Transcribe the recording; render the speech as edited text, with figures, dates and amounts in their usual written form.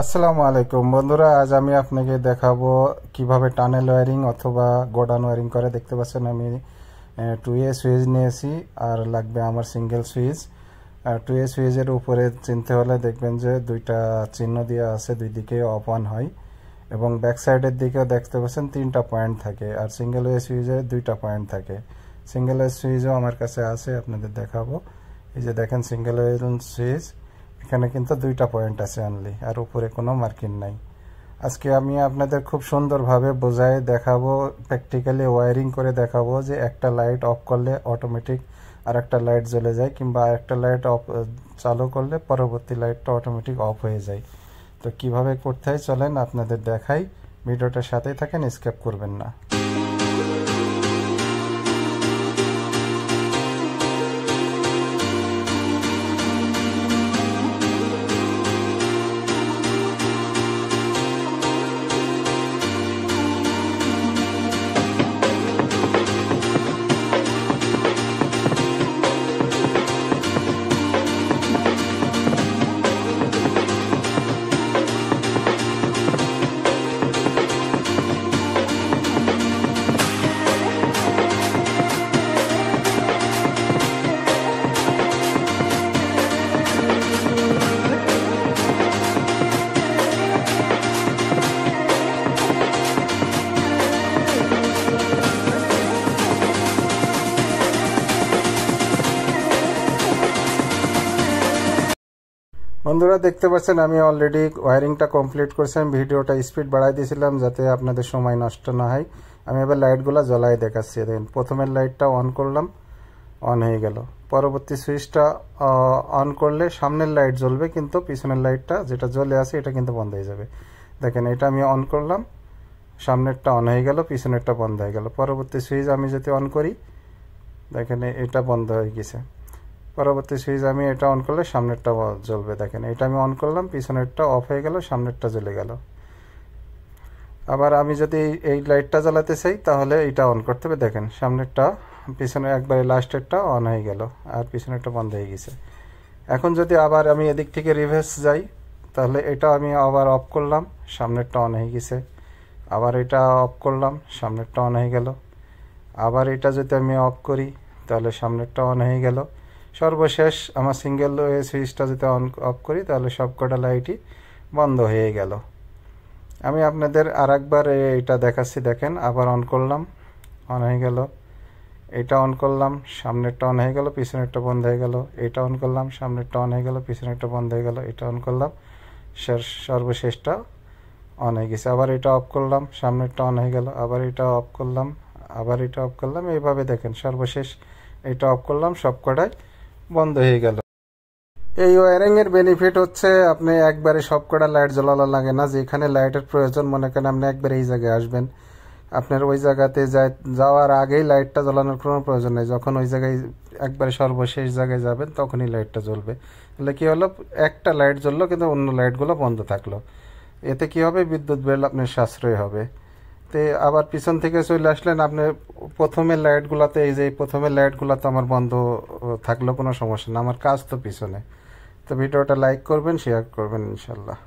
আসসালামু আলাইকুম বন্ধুরা, আজ আমি আপনাকে দেখাবো কিভাবে টানেল ওয়্যারিং অথবা গোডাউন ওয়্যারিং করে। দেখতে পাচ্ছেন আমি 2A সুইচ নিয়েছি আর লাগবে আমার সিঙ্গেল সুইচ। 2A সুইচের উপরে চিনতে হলে দেখবেন যে দুইটা চিহ্ন দেওয়া আছে, দুই দিকে অফ অন হয় এবং ব্যাক সাইডের দিকেও দেখতে পাচ্ছেন 3টা পয়েন্ট থাকে আর সিঙ্গেল ওয়ে সুইচে 2টা পয়েন্ট থাকে। সিঙ্গেল ওয়ে সুইচও আমার কাছে আছে, আপনাদের দেখাবো। এই যে দেখেন সিঙ্গেল ওয়ে সুইচ, এখানে কিন্তু 2টা পয়েন্ট আছে অনলি, আর উপরে কোনো মার্কিং নাই। আজকে আমি আপনাদের খুব সুন্দরভাবে বোঝায় দেখাবো, প্র্যাকটিক্যালি ওয়্যারিং করে দেখাবো যে একটা লাইট অফ করলে অটোমেটিক আর একটা লাইট জ্বলে যায়, কিংবা আরেকটা লাইট অফ চালু করলে পরবর্তী লাইটটা অটোমেটিক অফ হয়ে যায়। তো কিভাবে করতে হয় চলেন আপনাদের দেখাই। ভিডিওটার সাথেই থাকেন, স্কিপ করবেন না। বন্ধুরা দেখতে পাচ্ছেন আমি অলরেডি ওয়্যারিংটা কমপ্লিট করছি। আমি ভিডিওটা স্পিড বাড়াই দিয়েছিলাম যাতে আপনাদের সময় নষ্ট না হয়। আমি এবার লাইটগুলো জ্বলাই দেখাচ্ছি। দেখেন প্রথমের লাইটটা অন করলাম, অন হয়ে গেল। পরবর্তী সুইচটা অন করলে সামনের লাইট জ্বলবে, কিন্তু পিছনের লাইটটা যেটা জ্বলে আছে এটা কিন্তু বন্ধ হয়ে যাবে। দেখেন এটা আমি অন করলাম, সামনেরটা অন হয়ে গেল, পিছনেরটা বন্ধ হয়ে গেল। পরবর্তী সুইচ আমি যদি অন করি, দেখেন এটা বন্ধ হয়ে গেছে। পরবর্তী সুইচ আমি এটা অন করলে সামনেরটা জ্বলবে। দেখেন এটা আমি অন করলাম, পিছনেরটা অফ হয়ে গেল, সামনেরটা জ্বলে গেল। আবার আমি যদি এই লাইটটা জ্বালাতে চাই তাহলে এটা অন করতে হবে। দেখেন সামনেরটা পিছনে একবারে লাস্টেরটা অন হয়ে গেল আর পিছনেরটা বন্ধ হয়ে গেছে। এখন যদি আবার আমি এদিক থেকে রিভার্স যাই তাহলে এটা আমি আবার অফ করলাম, সামনেরটা অন হয়ে গেছে। আবার এটা অফ করলাম, সামনেরটা অন হয়ে গেল। আবার এটা যদি আমি অফ করি তাহলে সামনেরটা অন হয়ে গেল। সর্বশেষ আমার সিঙ্গেল ওয়ে সুইচটা যদি অন অফ করি তাহলে সবকটা লাইটই বন্ধ হয়ে গেল। আমি আপনাদের আর একবার এটা দেখাচ্ছি। দেখেন আবার অন করলাম, অন হয়ে গেল। এটা অন করলাম, সামনেরটা অন হয়ে গেল, পিছনেরটা বন্ধ হয়ে গেল। এটা অন করলাম, সামনেরটা অন হয়ে গেল, পিছনেরটা বন্ধ হয়ে গেল। এটা অন করলাম, সর্বশেষটা অন হয়ে গেছে। আবার এটা অফ করলাম, সামনেরটা অন হয়ে গেল। আবার এটা অফ করলাম, আবার এটা অফ করলাম। এইভাবে দেখেন সর্বশেষ এটা অফ করলাম, সবকটাই বন্ধ হয়ে গেল। এই ওয়্যারিং এর বেনিফিট হচ্ছে আপনি একবারে সবকটা লাইট জ্বালানো লাগে না। যেখানে লাইটের প্রয়োজন মনে করেন আপনি একবারে এই জায়গায় আসবেন, আপনার ওই জায়গাতে যাওয়ার আগেই লাইটটা জ্বালানোর কোনো প্রয়োজন নেই। যখন ওই জায়গায় একবারে সর্বশেষ জায়গায় যাবেন তখনই লাইটটা জ্বলবে। তাহলে কি হলো, একটা লাইট জ্বললো কিন্তু অন্য লাইটগুলো বন্ধ থাকলো। এতে কি হবে, বিদ্যুৎ বিল আপনার সাশ্রয় হবে। তে আবার পিছন থেকে চলে আসলেন, আপনি প্রথমের লাইটগুলোতে, এই যে প্রথমের লাইটগুলোতে আমার বন্ধ থাকলেও কোনো সমস্যা না, আমার কাজ তো পিছনে। তো ভিডিওটা লাইক করবেন, শেয়ার করবেন ইনশাল্লাহ।